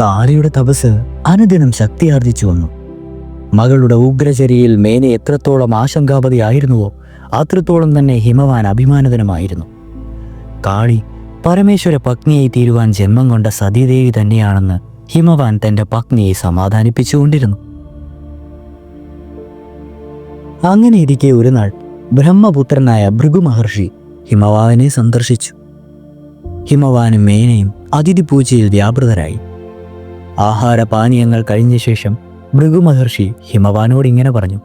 കാളിയുടെ തപസ് അനുദിനം ശക്തിയാർജിച്ചു വന്നു. മകളുടെ ഉഗ്രചര്യയിൽ മേനെ എത്രത്തോളം ആശങ്കാപതിയായിരുന്നുവോ അത്രത്തോളം തന്നെ ഹിമവാൻ അഭിമാനതനുമായിരുന്നു. കാളി പരമേശ്വര പത്നിയായി തീരുവാൻ ജന്മം കൊണ്ട സതീദേവി തന്നെയാണെന്ന് ഹിമവാൻ തൻ്റെ പത്നിയെ സമാധാനിപ്പിച്ചുകൊണ്ടിരുന്നു. അങ്ങനെ ഇരിക്കെ ഒരു നാൾ ബ്രഹ്മപുത്രനായ ഭൃഗു മഹർഷി ഹിമവാനെ സന്ദർശിച്ചു. ഹിമവാനും മേനയും അതിഥി പൂജയിൽ വ്യാപൃതരായി. ആഹാരപാനീയങ്ങൾ കഴിഞ്ഞ ശേഷം ഭൃഗു മഹർഷി ഹിമവാനോട് ഇങ്ങനെ പറഞ്ഞു: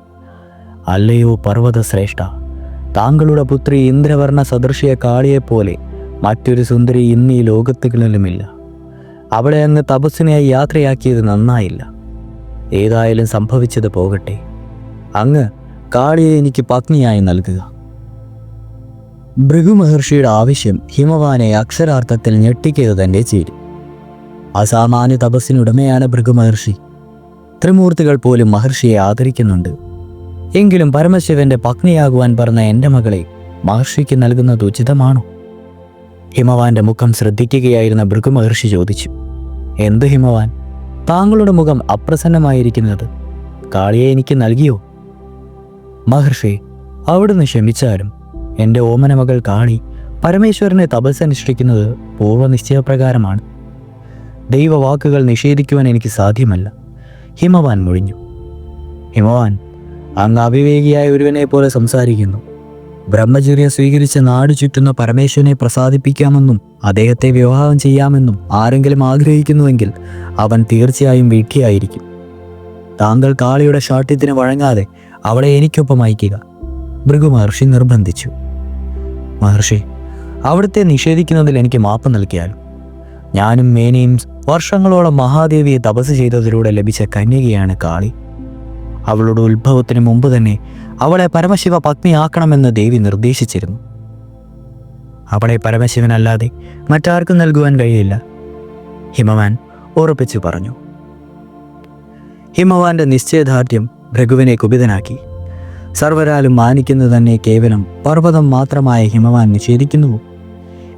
അല്ലയോ പർവ്വതശ്രേഷ്ഠ, താങ്കളുടെ പുത്രി ഇന്ദ്രവർണ്ണ സദൃശിയ കാളിയെപ്പോലെ മറ്റൊരു സുന്ദരി ഇന്ന് ഈ ലോകത്തുകളിലുമില്ല. അവളെ അങ്ങ് തപസ്സിനായി യാത്രയാക്കിയത് നന്നായില്ല. ഏതായാലും സംഭവിച്ചത് പോകട്ടെ. അങ്ങ് കാളിയെ എനിക്ക് പത്നിയായി നൽകുക. ഭൃഗു മഹർഷിയുടെ ആവശ്യം ഹിമവാനെ അക്ഷരാർത്ഥത്തിൽ ഞെട്ടിക്കുക തന്നെ ചെയ്തു. അസാമാന്യ തപസ്സിനുടമയാണ് ഭൃഗു മഹർഷി. ത്രിമൂർത്തികൾ പോലും മഹർഷിയെ ആദരിക്കുന്നുണ്ട്. എങ്കിലും പരമശിവന്റെ പത്നിയാകുവാൻ പറഞ്ഞ എൻ്റെ മകളെ മഹർഷിക്ക് നൽകുന്നത് ഉചിതമാണോ? ഹിമവാന്റെ മുഖം ശ്രദ്ധിക്കുകയായിരുന്ന ഭൃഗു മഹർഷി ചോദിച്ചു: എന്ത് ഹിമവാൻ, താങ്കളുടെ മുഖം അപ്രസന്നമായിരിക്കുന്നത്? കാളിയെ എനിക്ക് നൽകിയോ? മഹർഷി, അവിടുന്ന് ക്ഷമിച്ചാലും എൻ്റെ ഓമന മകൾ കാളി പരമേശ്വരനെ തപസ്സനുഷ്ഠിക്കുന്നത് പൂർവ്വനിശ്ചയപ്രകാരമാണ്. ദൈവവാക്കുകൾ നിഷേധിക്കുവാൻ എനിക്ക് സാധ്യമല്ല. ഹിമവാൻ മൊഴിഞ്ഞു. ഹിമവാൻ, അങ്ങ് അവിവേകിയായ ഒരുവനെ പോലെ സംസാരിക്കുന്നു. ബ്രഹ്മചര്യം സ്വീകരിച്ച് നാട് ചുറ്റുന്ന പരമേശ്വരനെ പ്രസാദിപ്പിക്കാമെന്നും അദ്ദേഹത്തെ വിവാഹം ചെയ്യാമെന്നും ആരെങ്കിലും ആഗ്രഹിക്കുന്നുവെങ്കിൽ അവൻ തീർച്ചയായും വീഴ്ചയായിരിക്കും. താങ്കൾ കാളിയുടെ ശാഠ്യത്തിന് വഴങ്ങാതെ അവളെ എനിക്കൊപ്പം അയക്കുക, ഭൃഗു മഹർഷി നിർബന്ധിച്ചു. മഹർഷി, അവിടുത്തെ നിഷേധിക്കുന്നതിൽ എനിക്ക് മാപ്പ് നൽകിയാലും ഞാനും മേനയും വർഷങ്ങളോളം മഹാദേവിയെ തപസ് ചെയ്തതിലൂടെ ലഭിച്ച കന്യകയാണ് കാളി. അവളുടെ ഉത്ഭവത്തിന് മുമ്പ് തന്നെ അവളെ പരമശിവ പത്നിയാക്കണമെന്ന് ദേവി നിർദ്ദേശിച്ചിരുന്നു. അവളെ പരമശിവനല്ലാതെ മറ്റാർക്കും നൽകുവാൻ കഴിയില്ല, ഹിമവാൻ ഉറപ്പിച്ചു പറഞ്ഞു. ഹിമവാന്റെ നിശ്ചയദാർഢ്യം ഭൃഗുവിനെ കുപിതനാക്കി. സർവരാലും മാനിക്കുന്നത് തന്നെ കേവലം പർവ്വതം മാത്രമായ ഹിമവാൻ നിഷേധിക്കുന്നുവോ?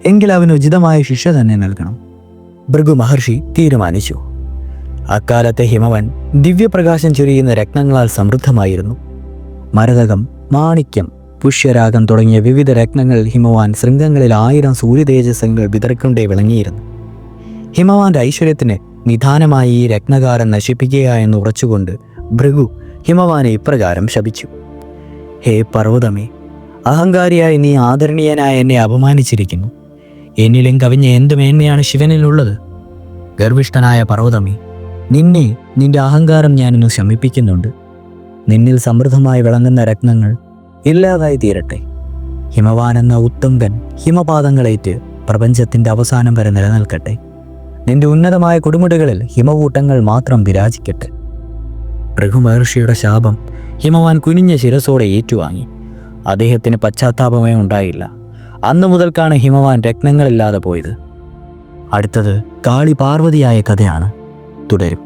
എങ്കിൽ അവന് ഉചിതമായ ശിക്ഷ തന്നെ നൽകണം, ഭൃഗു മഹർഷി തീരുമാനിച്ചു. അക്കാലത്തെ ഹിമവാൻ ദിവ്യപ്രകാശം ചൊരിയുന്ന രത്നങ്ങളാൽ സമൃദ്ധമായിരുന്നു. മരതകം, മാണിക്യം, പുഷ്യരാഗം തുടങ്ങിയ വിവിധ രത്നങ്ങൾ ഹിമവാൻ ശൃംഗങ്ങളിൽ 1000 സൂര്യതേജസ്സങ്ങൾ വിതറിക്കൊണ്ടേ വിളങ്ങിയിരുന്നു. ഹിമവാന്റെ ഐശ്വര്യത്തിന് നിദാനമായി ഈ രത്നകാരം നശിപ്പിക്കുക എന്ന് ഉറച്ചുകൊണ്ട് ഭൃഗു ഹിമവാനെ ഇപ്രകാരം ശപിച്ചു: ഹേ പർവ്വതമേ, അഹങ്കാരിയായി നീ ആദരണീയനായ എന്നെ അപമാനിച്ചിരിക്കുന്നു. എന്നിലും കവിഞ്ഞ എന്ത് മേന്മയാണ് ശിവനിലുള്ളത്? ഗർവിഷ്ഠനായ പർവ്വതമേ, നിന്നെ നിന്റെ അഹങ്കാരം ഞാനിന്ന് ശമിപ്പിക്കുന്നുണ്ട്. നിന്നിൽ സമൃദ്ധമായി വിളങ്ങുന്ന രത്നങ്ങൾ ഇല്ലാതായി തീരട്ടെ. ഹിമവാൻ എന്ന ഉത്തുംഗൻ ഹിമപാദങ്ങളേറ്റ് പ്രപഞ്ചത്തിൻ്റെ അവസാനം വരെ നിലനിൽക്കട്ടെ. നിന്റെ ഉന്നതമായ കൊടുമുടികളിൽ ഹിമകൂട്ടങ്ങൾ മാത്രം വിരാജിക്കട്ടെ. ഭൃഗു മഹർഷിയുടെ ശാപം ഹിമവാൻ കുനിഞ്ഞ ശിരസോടെ ഏറ്റുവാങ്ങി. അദ്ദേഹത്തിന് പശ്ചാത്താപമേ ഉണ്ടായില്ല. അന്നു മുതൽക്കാണ് ഹിമവാൻ രത്നങ്ങളില്ലാതെ പോയത്. അടുത്തത് കാളി പാർവതിയായ കഥയാണ്. തുടരും.